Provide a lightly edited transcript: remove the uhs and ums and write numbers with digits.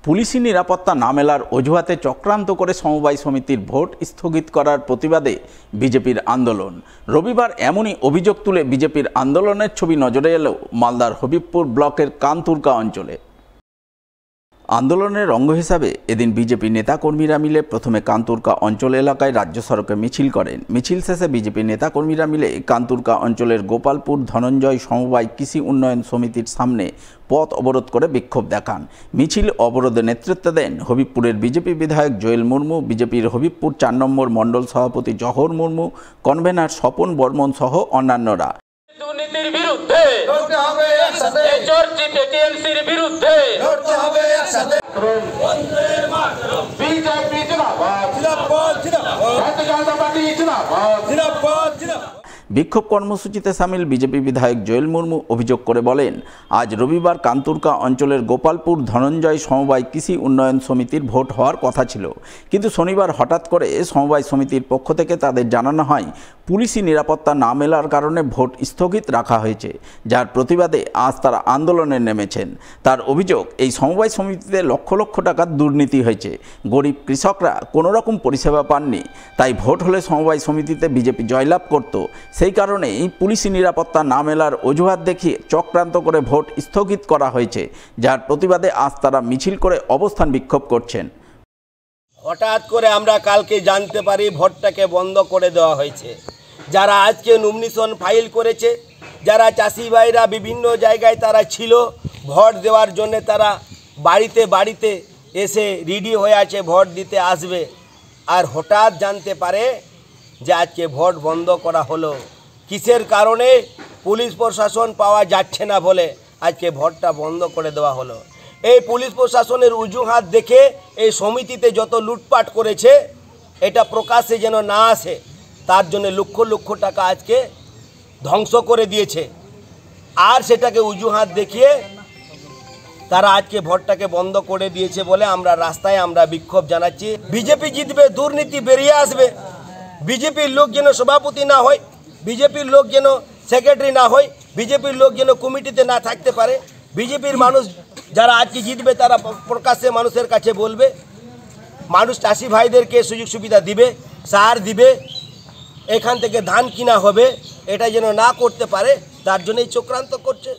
পুলিশি নিরাপত্তা না মেলার অজুহাতে চক্রান্ত করে সমবায় সমিতির ভোট স্থগিত করার প্রতিবাদে বিজেপির আন্দোলন। রবিবার এমনই অভিযোগ তুলে বিজেপির আন্দোলনের ছবি নজরে এলো মালদার হবিবপুর ব্লকের কানতুরকা অঞ্চলে। আন্দোলনের অঙ্গ হিসাবে এদিন বিজেপি নেতাকর্মীরা মিলে প্রথমে কানতুরকা অঞ্চল এলাকায় রাজ্য সড়কে মিছিল করেন। মিছিল শেষে বিজেপি নেতাকর্মীরা মিলে কানতুরকা অঞ্চলের গোপালপুর ধনঞ্জয় সমবায় কৃষি উন্নয়ন সমিতির সামনে পথ অবরোধ করে বিক্ষোভ দেখান। মিছিল অবরোধে নেতৃত্ব দেন হবিবপুরের বিজেপি বিধায়ক জোয়েল মুর্মু, বিজেপির হবিবপুর 4 নম্বর মণ্ডল সভাপতি জহর মুর্মু, কনভেনার স্বপন বর্মন সহ অন্যান্যরা। দুর্নীতির বিরুদ্ধে লড়তে হবে একসাথে, চর্চিত টিএমসির বিরুদ্ধে লড়তে হবে একসাথে। বন্দে মাতরম, বিজেপি জিন্দাবাদ, জিন্দাবাদ, জিন্দাবাদ, ভারতীয় জনতা পার্টি জিন্দাবাদ, জিন্দাবাদ, জিন্দাবাদ। বিক্ষোভ কর্মসূচিতে সামিল বিজেপি বিধায়ক জোয়েল মুর্মু অভিযোগ করে বলেন, আজ রবিবার কানতুরকা অঞ্চলের গোপালপুর ধনঞ্জয় সমবায় কৃষি উন্নয়ন সমিতির ভোট হওয়ার কথা ছিল, কিন্তু শনিবার হঠাৎ করে সমবায় সমিতির পক্ষ থেকে তাদের জানানো হয় পুলিশি নিরাপত্তা না মেলার কারণে ভোট স্থগিত রাখা হয়েছে, যার প্রতিবাদে আজ তারা আন্দোলনে নেমেছেন। তার অভিযোগ, এই সমবায় সমিতিতে লক্ষ লক্ষ টাকার দুর্নীতি হয়েছে, গরিব কৃষকরা কোনো রকম পরিষেবা পাননি, তাই ভোট হলে সমবায় সমিতিতে বিজেপি জয়লাভ করত। সেই কারণেই পুলিশি নিরাপত্তা না মেলার অজুহাত দেখিয়ে চক্রান্ত করে ভোট স্থগিত করা হয়েছে, যার প্রতিবাদে আজ তারা মিছিল করে অবস্থান বিক্ষোভ করছেন। হঠাৎ করে আমরা কালকে জানতে পারি ভোটটাকে বন্ধ করে দেওয়া হয়েছে। যারা আজকে নমিনেশন ফাইল করেছে, যারা চাষি ভাইরা বিভিন্ন জায়গায় তারা ছিল ভোট দেওয়ার জন্য, তারা বাড়িতে বাড়িতে এসে রেডি হয়ে আছে ভোট দিতে আসবে, আর হঠাৎ জানতে পারে যে আজকে ভোট বন্ধ করা হলো। কিসের কারণে? পুলিশ প্রশাসন পাওয়া যাচ্ছে না বলে আজকে ভোটটা বন্ধ করে দেওয়া হলো। এই পুলিশ প্রশাসনের অজুহাত দেখে এই সমিতিতে যত লুটপাট করেছে এটা প্রকাশ্যে যেন না আসে, তার জন্য লক্ষ লক্ষ টাকা আজকে ধ্বংস করে দিয়েছে। আর সেটাকে অজুহাত দেখিয়ে তারা আজকে ভোটটাকে বন্ধ করে দিয়েছে বলে আমরা রাস্তায় বিক্ষোভ জানাচ্ছি। বিজেপি জিতবে, দুর্নীতি বেরিয়ে আসবে। বিজেপির লোক যেন সভাপতি না হয়, বিজেপির লোক যেন সেক্রেটারি না হয়, বিজেপির লোক যেন কমিটিতে না থাকতে পারে। বিজেপির মানুষ যারা আজকে জিতবে তারা প্রকাশ্যে মানুষের কাছে বলবে, মানুষ চাষি ভাইদেরকে সুযোগ সুবিধা দিবে, সার দিবে, এখান থেকে ধান কিনা হবে, এটা যেন না করতে পারে, তার জন্যই চক্রান্ত করছে।